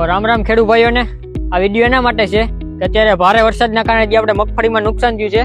રામ રામ ખેડૂત ભાઈઓને આ વિડીયો એના માટે છે કે અત્યારે ભારે વરસાદના કારણે જે આપણે મગફળીમાં નુકસાન થયું છે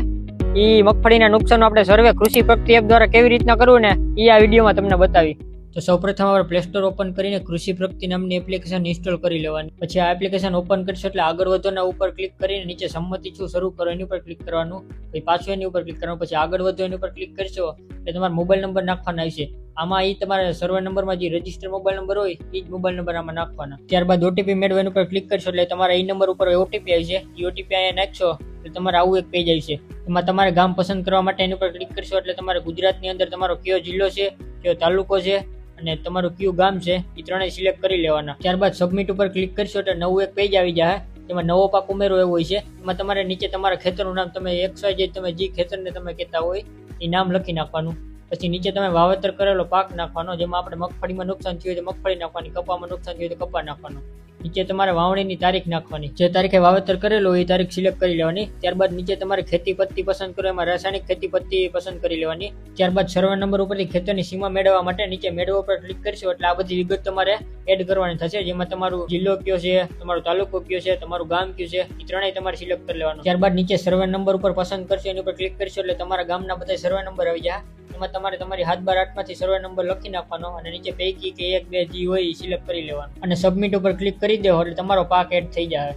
એ મગફળીના નુકસાનનો આપણે સર્વે કૃષિ પ્રગતિ એપ દ્વારા કેવી રીતના કરવું ને એ આ વિડીયોમાં તમને બતાવી. તો સૌપ્રથમ આપણે પ્લે સ્ટોર ઓપન કરીને કૃષિ પ્રગતિ નામની એપ્લિકેશન ઇન્સ્ટોલ કરી લેવાની. પછી આ એપ્લિકેશન ઓપન કરશો એટલે આગળ વધોના ઉપર ક્લિક કરીને નીચે સંમતિ છું શરૂ કરો એની ઉપર ક્લિક કરવાનું. પછી પાછું એની ઉપર ક્લિક કરવાનું. પછી આગળ વધો એની ઉપર ક્લિક કરશો એટલે તમારો મોબાઈલ નંબર નાખવાનો આવશે. આમાં એ તમારે સર્વર નંબરમાં જે રજીસ્ટર મોબાઈલ નંબર હોય એ જ મોબાઈલ નંબર આમાં નાખવાના. ત્યારબાદ ઓટીપી મેળવો એની ઉપર ક્લિક કરશો એટલે તમારા એ નંબર ઉપર ઓટીપી આવશે. એ ઓટીપી અહીંયા નાખશો એટલે તમારે આવું એક પેજ આવશે. એમાં તમારે ગામ પસંદ કરવા માટે એની ઉપર ક્લિક કરશો એટલે તમારે ગુજરાતની અંદર તમારો કયો જિલ્લો છે, કયો તાલુકો છે અને તમારું કયું ગામ છે એ ત્રણેય સિલેક્ટ કરી લેવાના. ત્યારબાદ સબમિટ ઉપર ક્લિક કરશો એટલે નવું એક પેજ આવી જાય. તેમાં નવો પાક ઉમેરો એવો હોય છે. એમાં તમારે નીચે તમારા ખેતરનું નામ તમે XYZ તમે જે ખેતરને તમે કહેતા હોય એ નામ લખી નાખવાનું. પછી નીચે તમે વાવેતર કરેલો પાક નાખવાનો. જેમાં આપણે મગફળીમાં નુકસાન થયું હોય તો મગફળી નાખવાની, કપામાં નુકસાન થયું હોય તો કપા નાખવાનો. નીચે તમારે વાવણીની તારીખ નાખવાની. જે તારીખે વાવેતર કરેલો એ તારીખ સિલેક્ટ કરી લેવાની. ત્યારબાદ નીચે તમારે ખેતી પદ્ધતિ પસંદ કરો, એમાં રાસાયણિક ખેતી પદ્ધતિ પસંદ કરી લેવાની. ત્યારબાદ સર્વે નંબર ઉપરથી ખેતરની સીમા મેળવવા માટે નીચે મેળવવા પર ક્લિક કરશો એટલે આ બધી વિગત તમારે એડ કરવાની થશે. જેમાં તમારું જિલ્લો કયો છે, તમારો તાલુકો કયો છે, તમારું ગામ કયું છે એ ત્રણેય તમારે સિલેક્ટ કરી લેવાનું. ત્યારબાદ નીચે સર્વે નંબર ઉપર પસંદ કરશો એની ઉપર ક્લિક કરશો એટલે તમારા ગામના બધા સર્વે નંબર આવી જાય. એમાં તમારે તમારી હાથ બાર આઠમાંથી સર્વે નંબર લખી નાખવાનો અને નીચે પૈકી કે 1, 2 જે હોય એ સિલેક્ટ કરી લેવાનું અને સબમિટ ઉપર ક્લિક કરી દેવો એટલે તમારો પાક એડ થઈ જાય.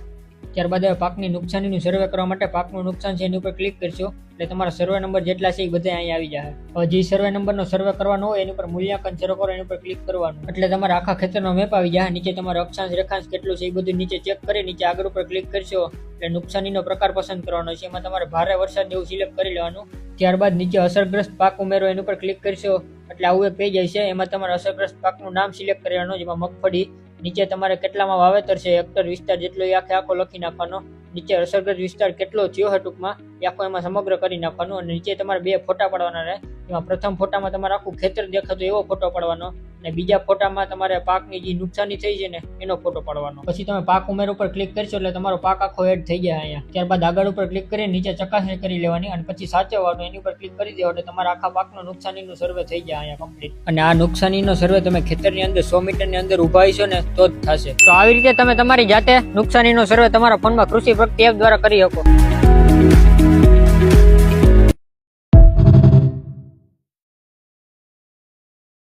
ત્યારબાદ હવે પાકની નુકસાનીનું સર્વે કરવા માટે પાકનું નુકસાન છે એની ઉપર ક્લિક કરશો એટલે તમારા સર્વે નંબર જેટલા છે એ બધા અહીંયા આવી જાય. હવે જે સર્વે નંબરનો સર્વે કરવાનો હોય એની ઉપર મૂલ્યાંકન શરૂ કરો એની ઉપર ક્લિક કરવાનું એટલે તમારા આખા ખેતરનો મેપ આવી જાય. નીચે તમારો અક્ષાંશ રેખાંશ કેટલું છે એ બધું નીચે ચેક કરી નીચે આગળ ઉપર ક્લિક કરશો એટલે નુકસાનીનો પ્રકાર પસંદ કરવાનો છે. એમાં તમારે ભારે વરસાદ એવું સિલેક્ટ કરી લેવાનું. ત્યારબાદ નીચે અસરગ્રસ્ત પાક ઉમેરો એની ઉપર ક્લિક કરશો એટલે આવું એક પેજ આવશે. એમાં તમારે અસરગ્રસ્ત પાકનું નામ સિલેક્ટ કરવાનું. જેમાં મગફળી નીચે તમારે કેટલામાં વાવેતર છે, હેક્ટર વિસ્તાર જેટલો એ આખો લખી નાખવાનો. નીચે અસરગ્રસ્ત વિસ્તાર કેટલો થયો છે ટૂંકમાં એ આખો એમાં સમગ્ર કરી નાખવાનો. અને નીચે તમારે 2 ફોટા પાડવાના રહે. એમાં પ્રથમ ફોટામાં તમારે આખું ખેતર દેખાતું એવો ફોટો પાડવાનો અને બીજા ફોટામાં તમારે પાકની જે નુકસાની થઈ છે ને એનો ફોટો પાડવાનો. પછી તમે પાક ઉમેર ઉપર ક્લિક કરશો એટલે તમારો પાક આખો એડ થઈ જાય અહીંયા. ત્યારબાદ આગળ ઉપર ક્લિક કરી નીચે ચકાસણી કરી લેવાની અને પછી સાચવવાનું. એની ઉપર ક્લિક કરી દેવો એટલે તમારા આખા પાકનો નુકસાનીનું સર્વે થઈ જાય અહીંયા કમ્પ્લીટ. અને આ નુકસાનીનો સર્વે તમે ખેતરની અંદર 100 મીટરની અંદર ઉભા હશો ને તો જ થશે. તો આવી રીતે તમે તમારી જાતે નુકસાનીનો સર્વે તમારા ફોનમાં કૃષિ પ્રગતિ એપ દ્વારા કરી શકો.